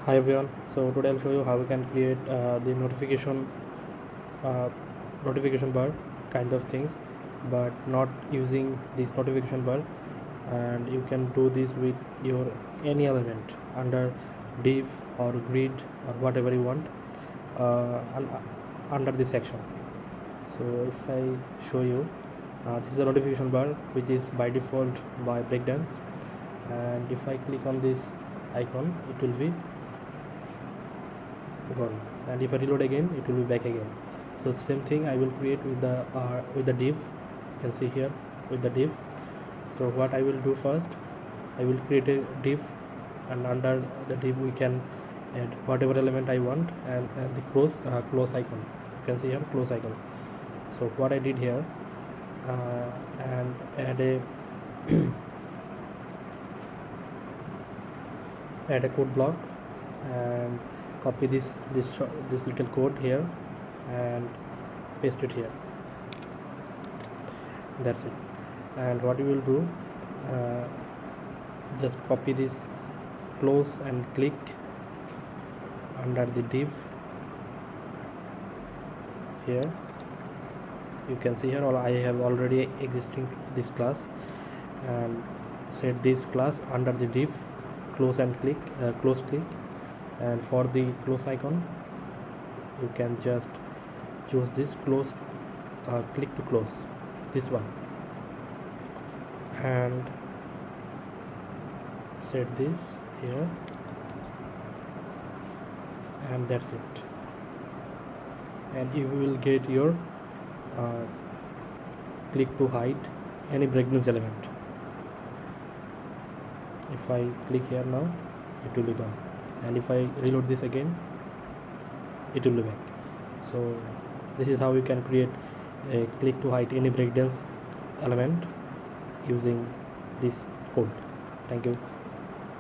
Hi everyone, so today I'll show you how we can create the uh, notification bar kind of things, but not using this notification bar. And you can do this with your any element under div or grid or whatever you want under this section. So if I show you, this is a notification bar which is by default by Breakdance, and if I click on this icon it will be gone, and if I reload again it will be back again. So same thing I will create with the div. You can see here with the div. So what I will do first, I will create a div, and under the div we can add whatever element I want, and the close icon. You can see here close icon. So what I did here, and add a add a code block and copy this little code here and paste it here. That's it. And what you will do, just copy this close and click under the div here. You can see here I have already existing this class, and set this class under the div close and click close click. And for the close icon you can just choose this close click to close, this one, and set this here, and that's it. And you will get your click to hide any breakdance element. If I click here now it will be gone, and if I reload this again it will be back. So this is how you can create a click to hide any breakdance element using this code. Thank you.